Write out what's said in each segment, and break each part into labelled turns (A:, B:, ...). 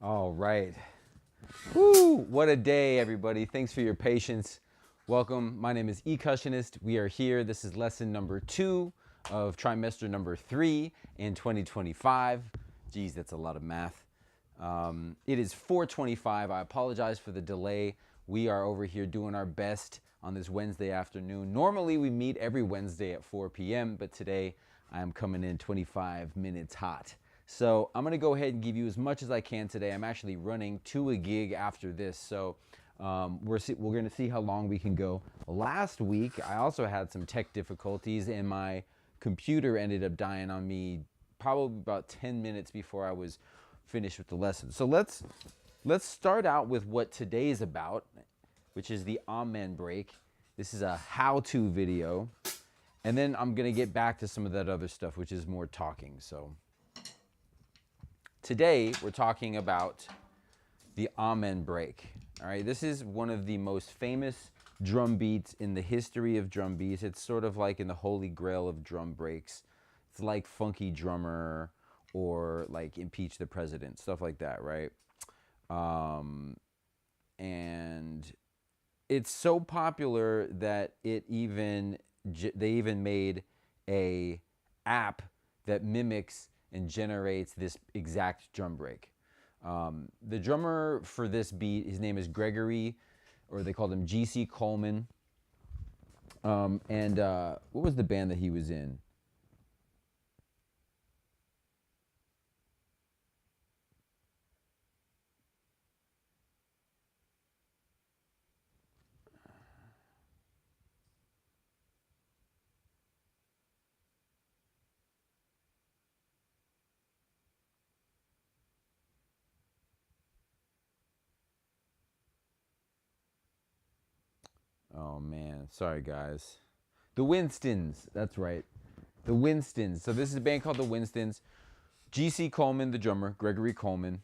A: All right. Woo! What a day, everybody. Thanks for your patience. Welcome. My name is Ecussionist. We are here. This is lesson number 2 of trimester number 3 in 2025. Geez, that's a lot of math. It is 4:25. I apologize for the delay. We are over here doing our best on this Wednesday afternoon. Normally, we meet every Wednesday at 4 p.m., but today I am coming in 25 minutes hot. So I'm going to go ahead and give you as much as I can today. I'm actually running to a gig after this, so we're going to see how long we can go. Last week, I also had some tech difficulties, and my computer ended up dying on me probably about 10 minutes before I was finished with the lesson. So let's start out with what today's about, which is the Amen break. This is a how-to video, and then I'm going to get back to some of that other stuff, which is more talking. So today, we're talking about the Amen break. All right, this is one of the most famous drum beats in the history of drum beats. It's sort of like in the holy grail of drum breaks. It's like Funky Drummer or like Impeach the President, stuff like that, right? And it's so popular that they even made a app that mimics and generates this exact drum break. The drummer for this beat, his name is Gregory, or they called him G.C. Coleman. What was the band that he was in? Oh man, sorry guys. The Winstons, that's right. The Winstons. So this is a band called the Winstons. G.C. Coleman, the drummer, Gregory Coleman.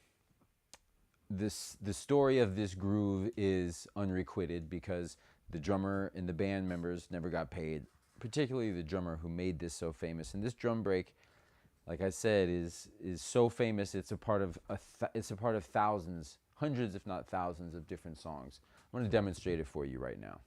A: The story of this groove is unrequited because the drummer and the band members never got paid, particularly the drummer who made this so famous. And this drum break, like I said, is so famous. It's a part of thousands, hundreds if not thousands of different songs. I'm going to demonstrate it for you right now.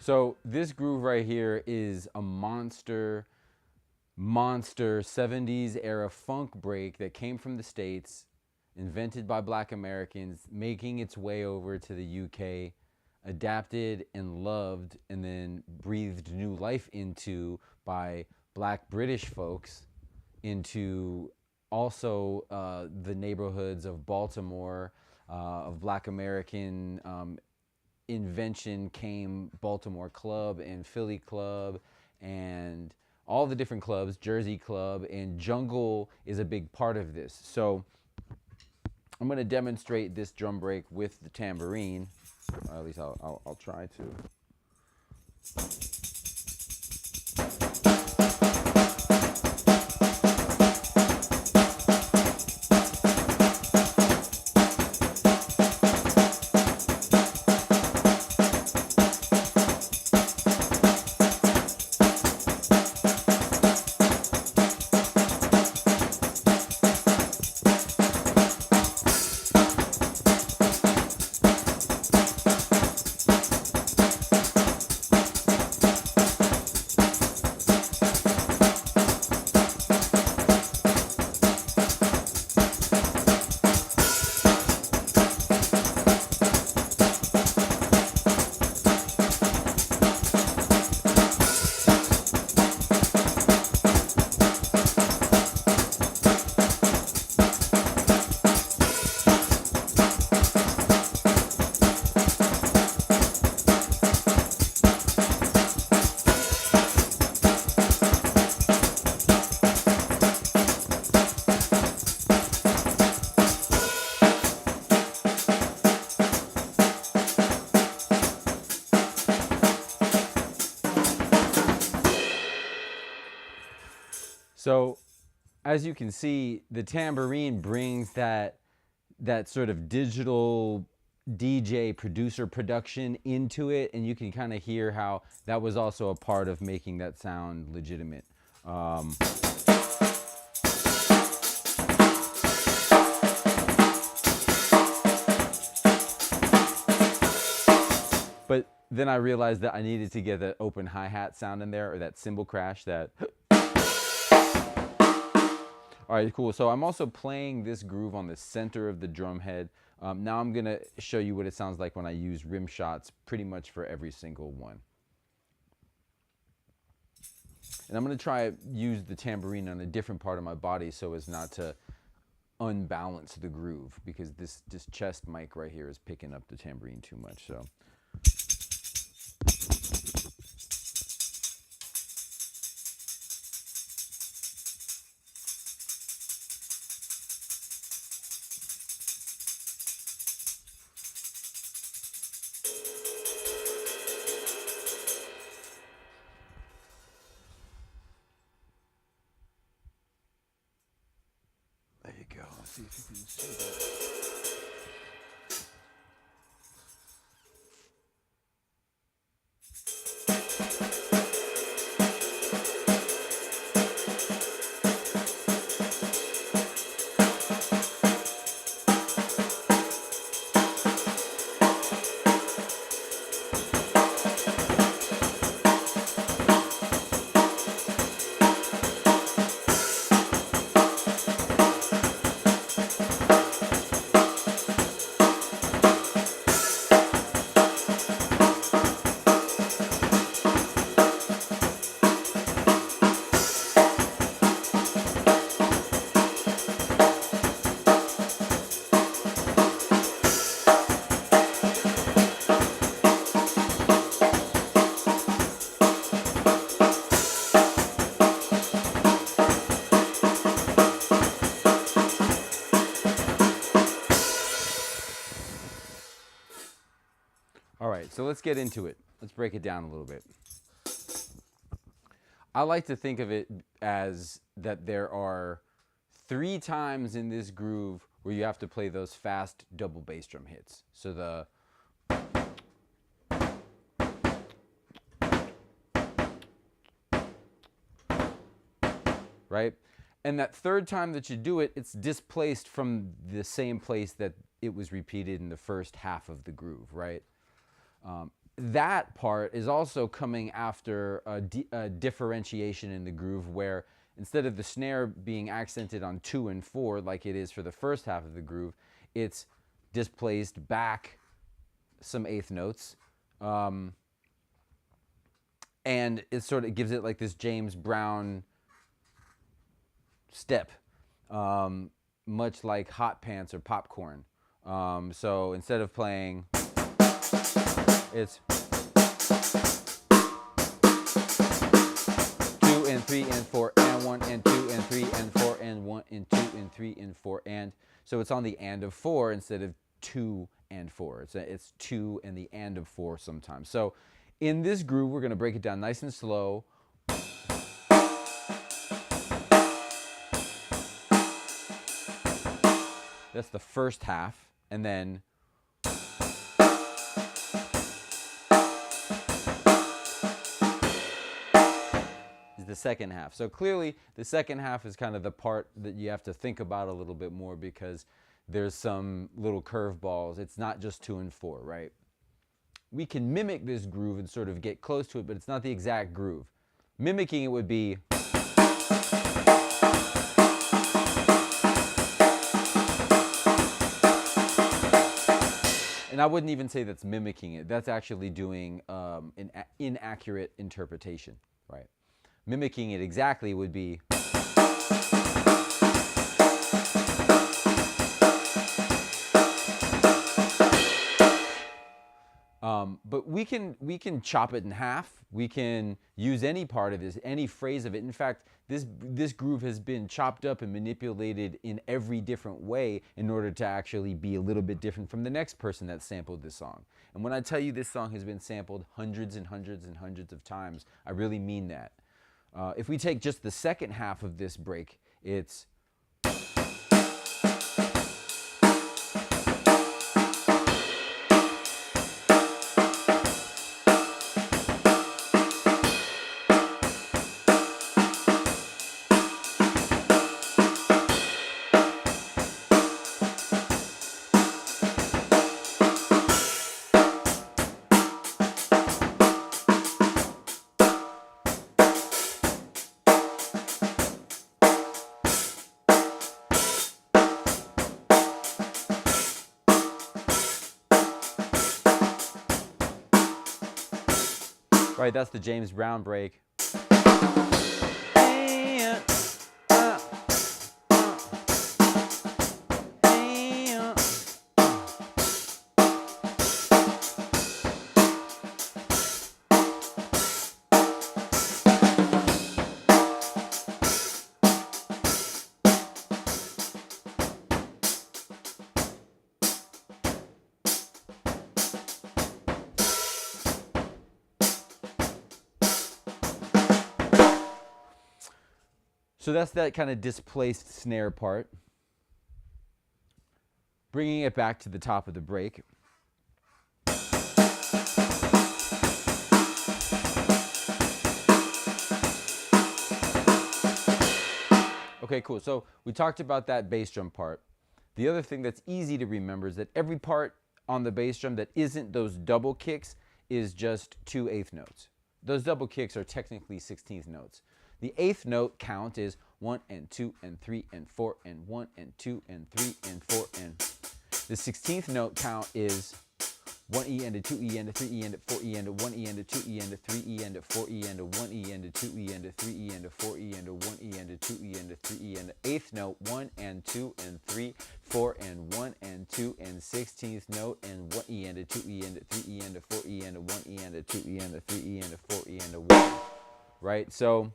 A: So this groove right here is a monster 70s era funk break that came from the States, invented by Black Americans, making its way over to the UK, adapted and loved, and then breathed new life into by Black British folks into also the neighborhoods of Baltimore, of Black American invention came Baltimore Club and Philly Club and all the different clubs, Jersey Club, and jungle is a big part of this. So I'm going to demonstrate this drum break with the tambourine, or at least I'll try to. So as you can see, the tambourine brings that sort of digital DJ producer production into it, and you can kind of hear how that was also a part of making that sound legitimate. But then I realized that I needed to get that open hi-hat sound in there, or that cymbal crash, that. All right, cool. So I'm also playing this groove on the center of the drum head. Now I'm gonna show you what it sounds like when I use rim shots pretty much for every single one. And I'm gonna try use the tambourine on a different part of my body so as not to unbalance the groove, because this chest mic right here is picking up the tambourine too much. So. There you go. Let's see if you can see that. All right, so let's get into it. Let's break it down a little bit. I like to think of it as that there are 3 times in this groove where you have to play those fast double bass drum hits. So the right? And that third time that you do it, it's displaced from the same place that it was repeated in the first half of the groove, right? That part is also coming after a differentiation in the groove, where instead of the snare being accented on 2 and 4 like it is for the first half of the groove, it's displaced back some eighth notes. And it sort of gives it like this James Brown step, much like Hot Pants or Popcorn. So instead of playing, it's 2 and 3 and 4 and 1 and 2 and 3 and 4 and 1 and 2 and 3 and 4 and. So it's on the and of 4 instead of 2 and 4. It's 2 and the and of 4 sometimes. So in this groove, we're going to break it down nice and slow. That's the first half, and then is the second half. So clearly, the second half is kind of the part that you have to think about a little bit more, because there's some little curveballs. It's not just 2 and 4, right? We can mimic this groove and sort of get close to it, but it's not the exact groove. Mimicking it would be. And I wouldn't even say that's mimicking it. That's actually doing an inaccurate interpretation, right? Mimicking it exactly would be. But we can chop it in half. We can use any part of this, any phrase of it. In fact, this groove has been chopped up and manipulated in every different way in order to actually be a little bit different from the next person that sampled this song. And when I tell you this song has been sampled hundreds and hundreds and hundreds of times, I really mean that. If we take just the second half of this break, it's right, that's the James Brown break. So that's that kind of displaced snare part. Bringing it back to the top of the break. Okay, cool. So we talked about that bass drum part. The other thing that's easy to remember is that every part on the bass drum that isn't those double kicks is just 2 eighth notes. Those double kicks are technically 16th notes. The eighth note count is 1 and 2 and 3 and 4 and 1 and 2 and 3 and 4 and the 16th note count is 1 E and a 2 E and a 3 E and a 4 E and a 1 E and a 2 E and a 3 E and a 4 E and a 1 E and a 2 E and a 3 E and a 4 E and a 1 E and a 2 E and a 3 E and the eighth note 1 and 2 and 3 4 and 1 and 2 and 16th note and 1 E and a 2 E and a 3 E and a 4 E and a 1 E and a 2 E and a 3 E and a 4 E and a 1. Right? So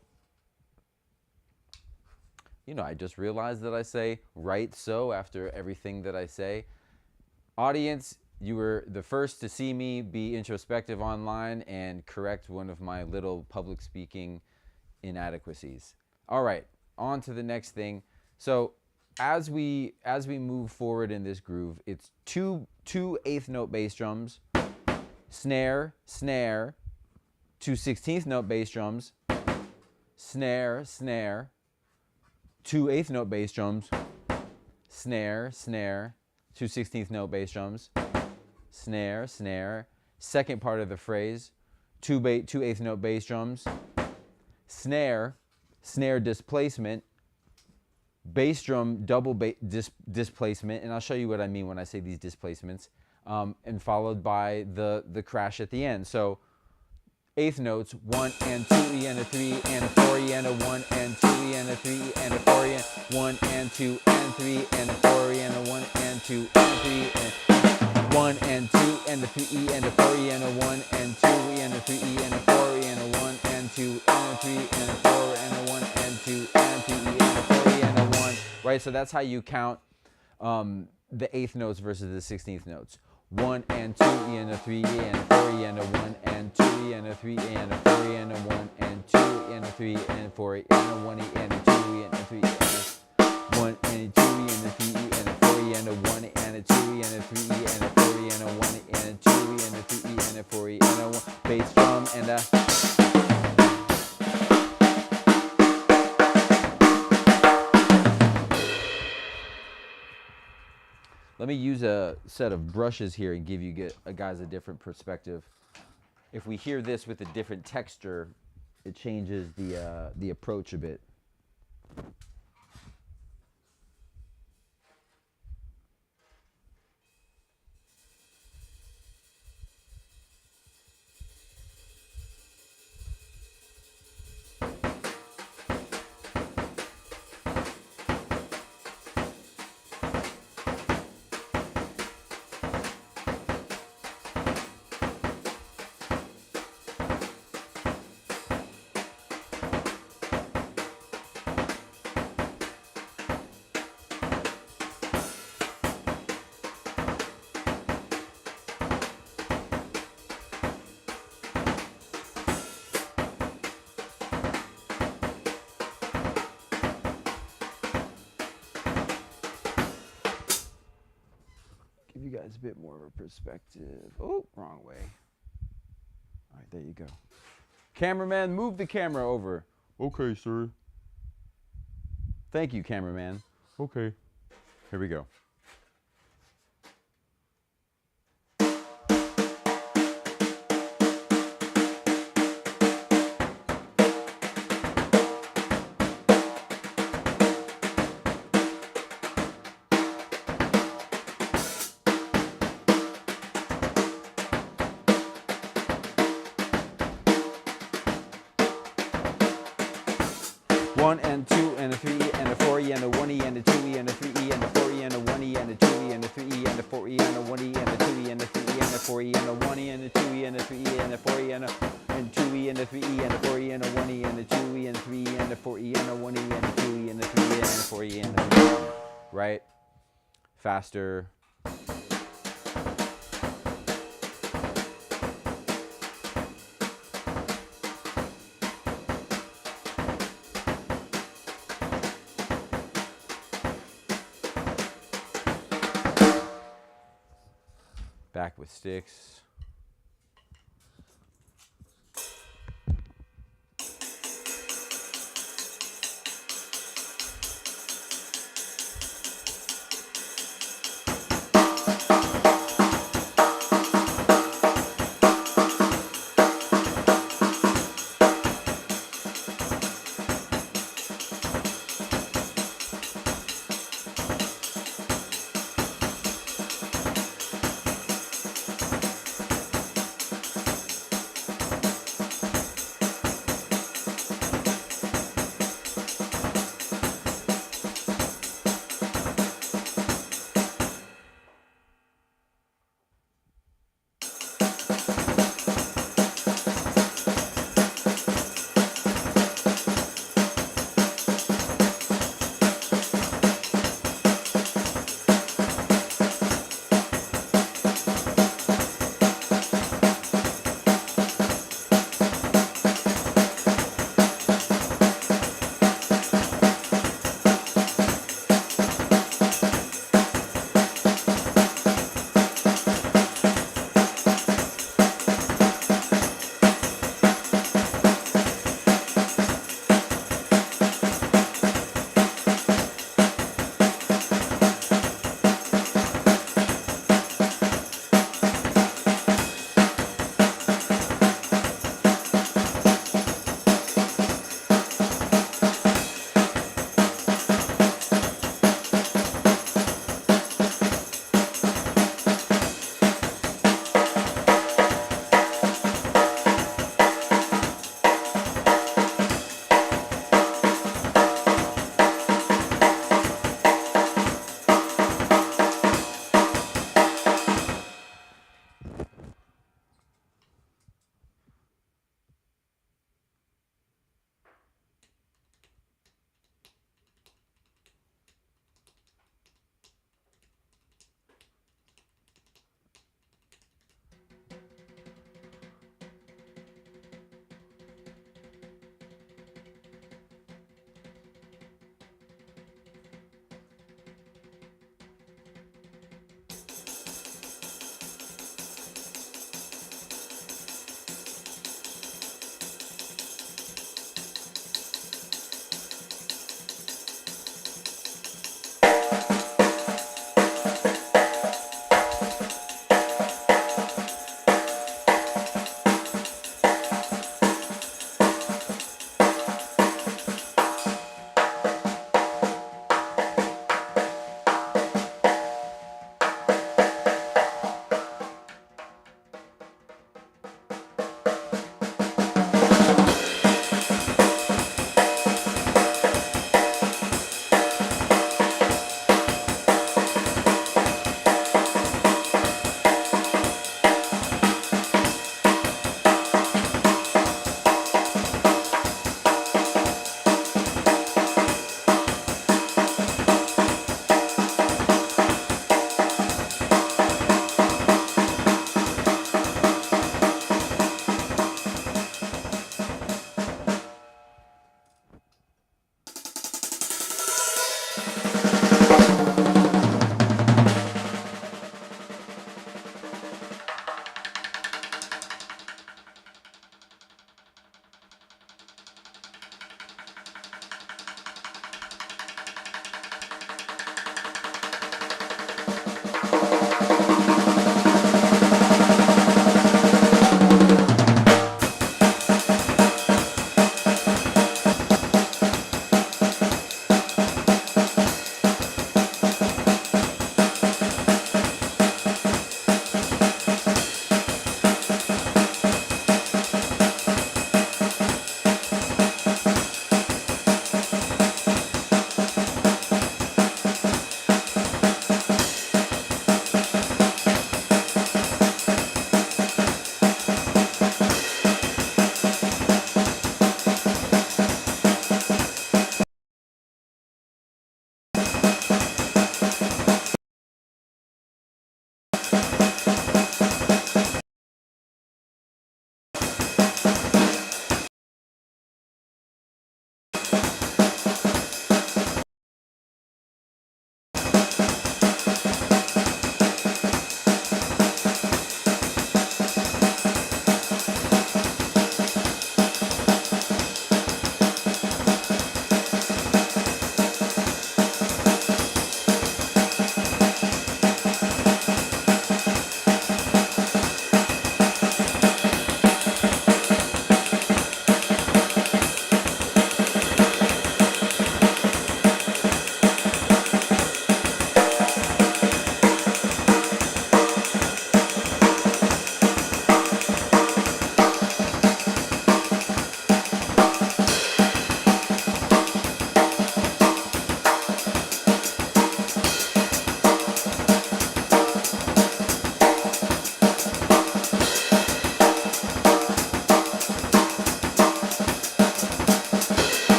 A: I just realized that I say right so after everything that I say. Audience, you were the first to see me be introspective online and correct one of my little public speaking inadequacies. All right, on to the next thing. So as we move forward in this groove, it's two eighth note bass drums, snare, snare, 2 16th note bass drums, snare, snare, 2 eighth note bass drums, snare, snare, 2 16th note bass drums, snare, snare, second part of the phrase, 2 eighth note bass drums, snare, snare displacement, bass drum double displacement, and I'll show you what I mean when I say these displacements, and followed by the crash at the end. So eighth notes, 1 and 2 E and a 3 and a 4 E and a 1 and 2 E and a 3 and a 4 E and 1 and 2 and 3 and a 4 E and a 1 and 2 and 3 and 1 and 2 and a 3 E and a 4 E and a 1 and 2 E and a 3 E and a 4 E and a 1 and 2 and a 3 and a 4 and a 1 and 2 and 3 E and a 4 E and a 1. Right, so that's how you count the eighth notes versus the 16th notes. 1 and 2 E and a 3 E and a 4 E and a 1 and 2 E and a 3 E and a 4 E and a 1 and 2 E and a 3 and a 4 E and a 1 E and a 2 E and a 3 E and a 1 and a 2 E and a 3 E and a 4 E and a 1 and a 2 E and a 3 E and a 4 E and a 1 and a 2 E and a 3 E and a 4 E and a 1 bass drum and a Let me use a set of brushes here and give you guys a different perspective. If we hear this with a different texture, it changes the approach a bit. guys a bit more of a perspective. Oh, wrong way. All right, there you go. Cameraman, move the camera over. Okay, sir. Thank you, cameraman. Okay. Here we go. One and two and a three and a four and a one and a two and a three and a four and a one and a two and a three and a four and a one and a two and a three and a four and a one and a two and a three and a four and a two and a three and a four and a one and a two and a three and a four and a one and a two and a three and a four and a one. Right? Faster. Back with sticks.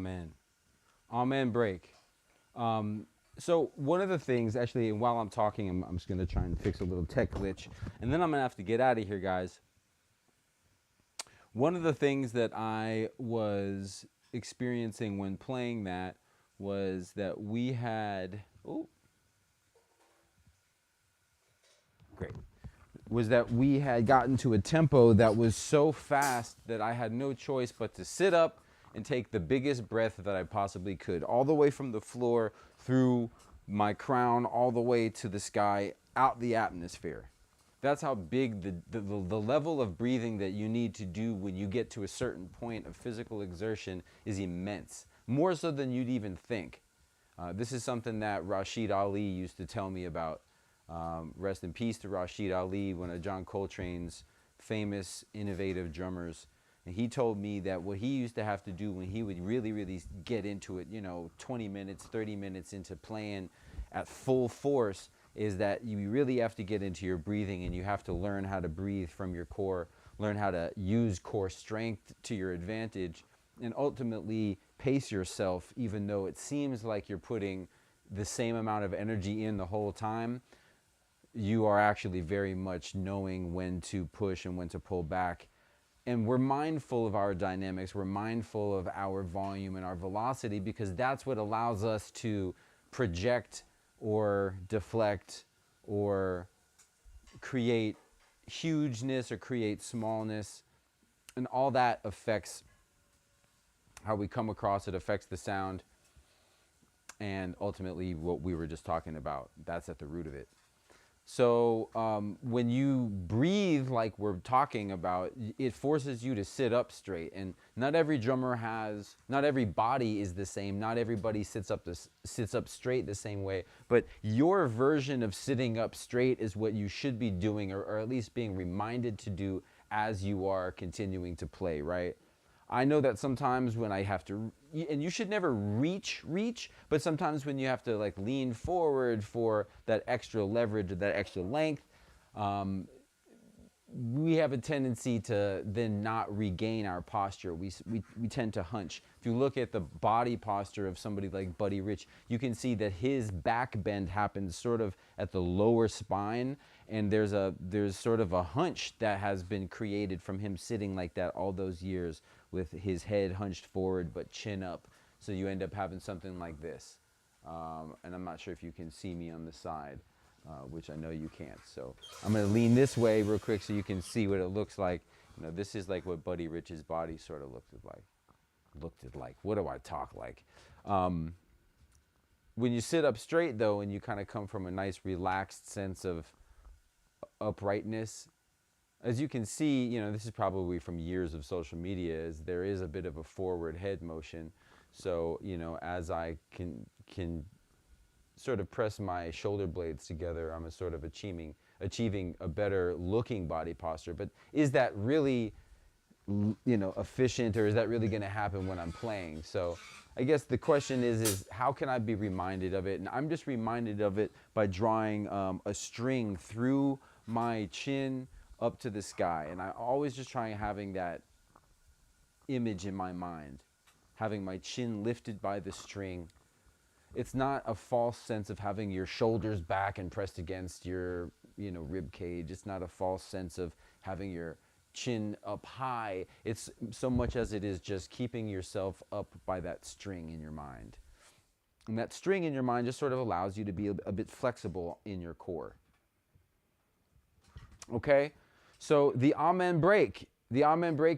A: Amen. Amen break. So one of the things, actually, and while I'm talking, I'm just going to try and fix a little tech glitch, and then I'm going to have to get out of here, guys. One of the things that I was experiencing when playing that was that we had, great, was that we had gotten to a tempo that was so fast that I had no choice but to sit up and take the biggest breath that I possibly could, all the way from the floor through my crown, all the way to the sky, out the atmosphere. That's how big the level of breathing that you need to do when you get to a certain point of physical exertion is immense, more so than you'd even think. This is something that Rashid Ali used to tell me about. Rest in peace to Rashid Ali, one of John Coltrane's famous, innovative drummers. And he told me that what he used to have to do when he would really, really get into it, 20 minutes, 30 minutes into playing at full force, is that you really have to get into your breathing, and you have to learn how to breathe from your core, learn how to use core strength to your advantage, and ultimately pace yourself, even though it seems like you're putting the same amount of energy in the whole time. You are actually very much knowing when to push and when to pull back. And we're mindful of our dynamics, we're mindful of our volume and our velocity, because that's what allows us to project or deflect or create hugeness or create smallness. And all that affects how we come across, it affects the sound, and ultimately what we were just talking about. That's at the root of it. So when you breathe like we're talking about, it forces you to sit up straight. And not every drummer not every body is the same. Not everybody sits up straight the same way. But your version of sitting up straight is what you should be doing, or at least being reminded to do as you are continuing to play, right? I know that sometimes when I have to, and you should never reach, but sometimes when you have to like lean forward for that extra leverage or that extra length, we have a tendency to then not regain our posture. We tend to hunch. If you look at the body posture of somebody like Buddy Rich, you can see that his back bend happens sort of at the lower spine, and there's sort of a hunch that has been created from him sitting like that all those years with his head hunched forward but chin up. So you end up having something like this. And I'm not sure if you can see me on the side, which I know you can't. So I'm going to lean this way real quick so you can see what it looks like. This is like what Buddy Rich's body sort of looked like. What do I talk like? When you sit up straight, though, and you kind of come from a nice relaxed sense of uprightness, as you can see, this is probably from years of social media, is there is a bit of a forward head motion. So, as I can sort of press my shoulder blades together, I'm sort of achieving a better looking body posture. But is that really, efficient, or is that really going to happen when I'm playing? So I guess the question is how can I be reminded of it? And I'm just reminded of it by drawing a string through my chin up to the sky. And I always just try having that image in my mind, having my chin lifted by the string. It's not a false sense of having your shoulders back and pressed against your, rib cage. It's not a false sense of having your chin up high. It's so much as it is just keeping yourself up by that string in your mind. And that string in your mind just sort of allows you to be a bit flexible in your core. Okay? So the amen break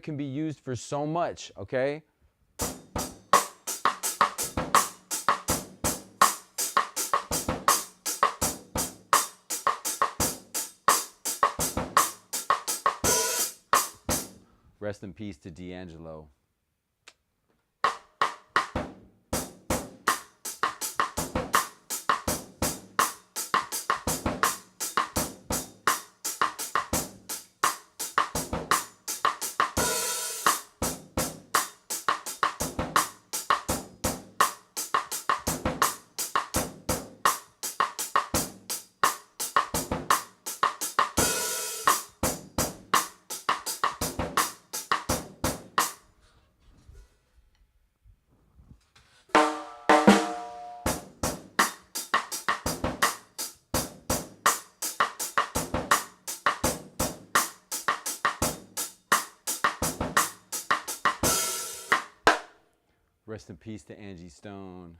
A: can be used for so much, okay? Rest in peace to D'Angelo. Rest in peace to Angie Stone.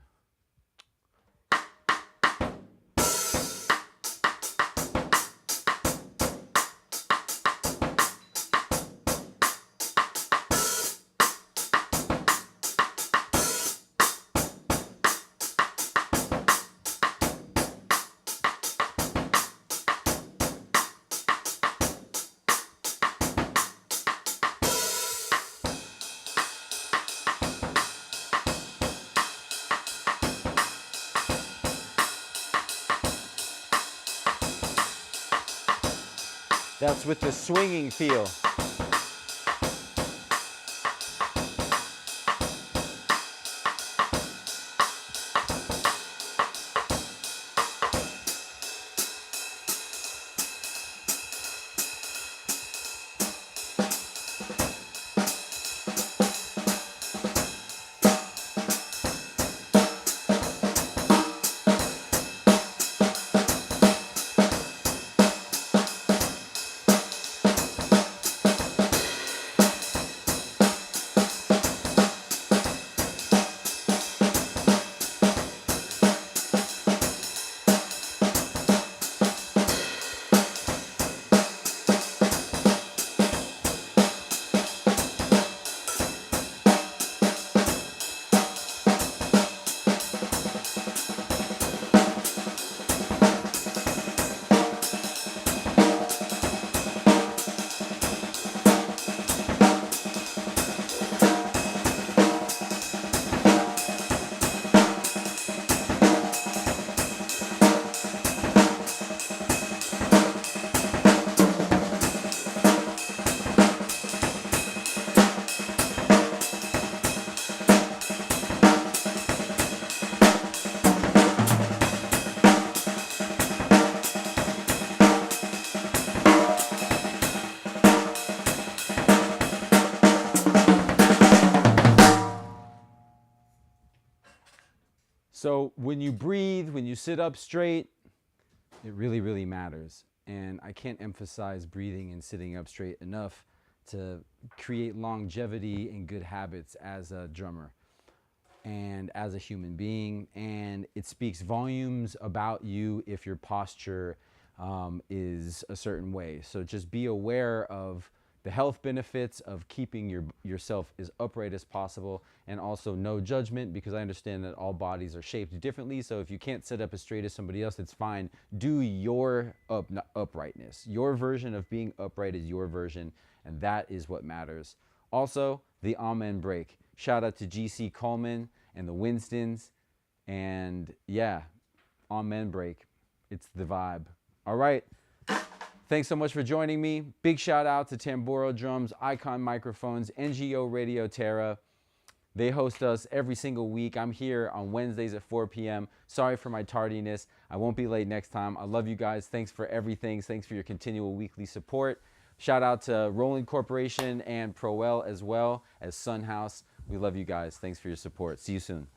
A: That's with the swinging feel. So when you breathe, when you sit up straight, it really, really matters. And I can't emphasize breathing and sitting up straight enough to create longevity and good habits as a drummer and as a human being. And it speaks volumes about you if your posture is a certain way. So just be aware of the health benefits of keeping yourself as upright as possible, and also no judgment, because I understand that all bodies are shaped differently. So if you can't sit up as straight as somebody else, it's fine. Do your uprightness. Your version of being upright is your version, and that is what matters. Also, the Amen break. Shout out to GC Coleman and the Winstons. And yeah, Amen break. It's the vibe. All right. Thanks so much for joining me. Big shout out to Tamboro Drums, Icon Microphones, NGO Radio Terra. They host us every single week. I'm here on Wednesdays at 4 p.m. Sorry for my tardiness. I won't be late next time. I love you guys. Thanks for everything. Thanks for your continual weekly support. Shout out to Rolling Corporation and Proel as well as Sun House. We love you guys. Thanks for your support. See you soon.